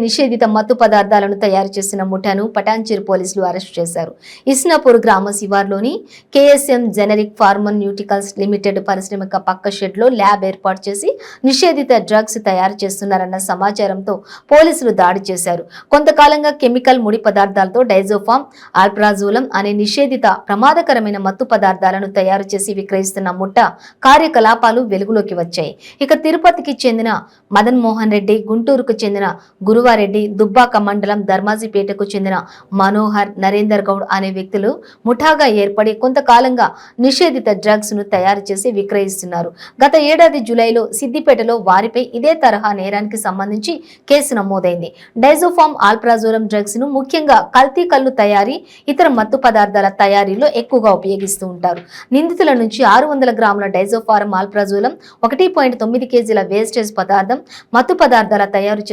నిషేధిత మత్తు పదార్థాలను తయారు చేసిన ముఠాను పటాన్చెరు పోలీసులు అరెస్టు చేశారు. ఇస్నాపూర్ గ్రామ శివార్లోని కేఎస్ఎం జెనరిక్ ఫార్మాన్యూటికల్స్ లిమిటెడ్ పారిశ్రామిక పక్క షెడ్ లో ల్యాబ్ ఏర్పాటు చేసి నిషేధిత డ్రగ్స్ తయారు చేస్తున్నారన్న సమాచారంతో పోలీసులు దాడి చేశారు. కొంతకాలంగా కెమికల్ ముడి పదార్థాలతో డైజోఫామ్, ఆల్ప్రాజోలం అనే నిషేధిత ప్రమాదకరమైన మత్తు పదార్థాలను తయారు చేసి విక్రయిస్తున్న ముఠా కార్యకలాపాలు వెలుగులోకి వచ్చాయి. ఇక తిరుపతికి చెందిన మదన్ మోహన్ రెడ్డి, గుంటూరుకు చెందిన గురువారెడ్డి, దుబ్బాక మండలం ధర్మాజిపేటకు చెందిన మనోహర్, నరేందర్ గౌడ్ అనే వ్యక్తులు ముఠాగా ఏర్పడి కొంతకాలంగా నిషేధిత డ్రగ్స్ ను తయారు చేసి విక్రయిస్తున్నారు. గత ఏడాది జూలైలో సిద్దిపేటలో వారిపై ఇదే తరహా నేరానికి సంబంధించి కేసు నమోదైంది. డైజోఫామ్, ఆల్ప్రాజోలం డ్రగ్స్ ను ముఖ్యంగా కల్తీ కల్లు తయారీ, ఇతర మత్తు పదార్థాల తయారీలో ఎక్కువగా ఉపయోగిస్తూ ఉంటారు. నిందితుల నుంచి 600 గ్రాముల డైజోఫారం, ఆల్ప్రాజోలం, 1.9 కేజీల వేస్టేజ్ పదార్థం, మత్తు పదార్థాల తయారు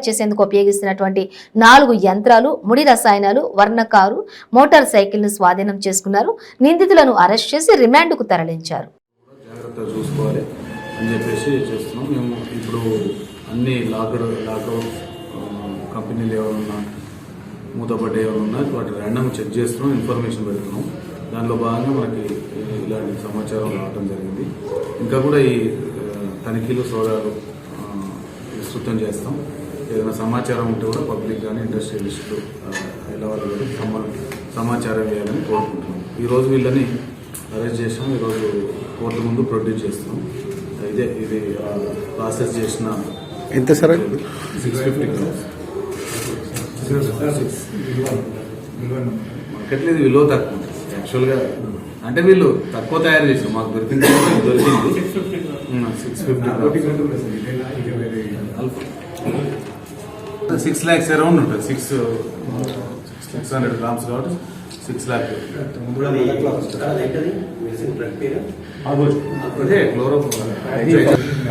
చేసేందుకు ఉపయోగిస్తున్నటువంటి 4 యంత్రాలు, ముడి రసాయనాలు, వర్ణకారు, మోటార్ సైకిల్ ను స్వాధీనం చేసుకున్నారు. నిందితులను అరెస్ట్ చేసి రిమాండ్ కు తరలించారు. జాగ్రత్తగా చూసుకోవాలి అని చెప్పేసి చేస్తున్నాం. మేము ఇప్పుడు అన్ని లాక్డౌన్ కంపెనీలు ఏమైనా మూతపడ్డ ఏమైనా వాటి ర్యాండమ్ చెక్ చేస్తున్నాం, ఇన్ఫర్మేషన్ పెడుతున్నాం. దానిలో భాగంగా మనకి ఇలాంటి సమాచారం రావడం జరిగింది. ఇంకా కూడా ఈ తనిఖీలు, సోదాలు విస్తృతం చేస్తాం. ఏదైనా సమాచారం ఉంటే కూడా పబ్లిక్ కానీ ఇండస్ట్రియలిస్టులు ఇలా వాళ్ళు సమాచారం వేయాలని కోరుకుంటున్నాం. ఈరోజు వీళ్ళని అరెస్ట్ చేసాం. ఈరోజు కోర్టు ముందు ప్రొడ్యూస్ చేస్తున్నాం. అయితే ఇది ప్రాసెస్ చేసిన ఎంత సార్? 650 గ్రామ్స్. మార్కెట్లో ఇది విలువ తక్కువ యాక్చువల్గా, అంటే వీళ్ళు తక్కువ తయారు చేసాం. మాకు దొరికింది 6 lakhs అరౌండ్ ఉంటుంది. 600 గ్రామ్స్ కాబట్టి 6 lakhs. అదే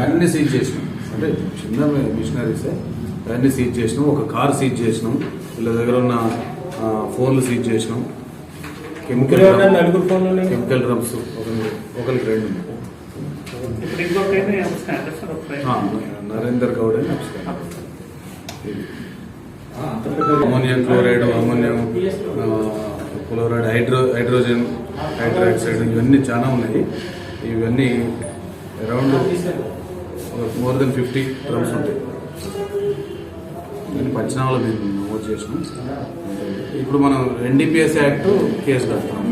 అన్ని సీజ్ చేసినాం. అంటే చిన్న మిషనరీస్ అన్ని సీజ్ చేసినాం. ఒక కార్ సీజ్ చేసినాం. వీళ్ళ దగ్గర ఉన్న ఫోన్లు సీజ్ చేసినాం. కెమికల్ డ్రమ్స్ ఒకరికి 2 ఉన్నాయి. నరేందర్ గౌడ్ అని ammonium chloride, ammonium chloride, hydrogen, hydroxide ఇవన్నీ చాలా ఉన్నాయి. ఇవన్నీ అరౌండ్ మోర్ దెన్ 50 డ్రమ్స్ ఉంటాయి. ఇవన్నీ పంచనామాలో మేము నమోదు చేసినాం. ఇప్పుడు మనం NDPS యాక్ట్ కేసు కడతాం.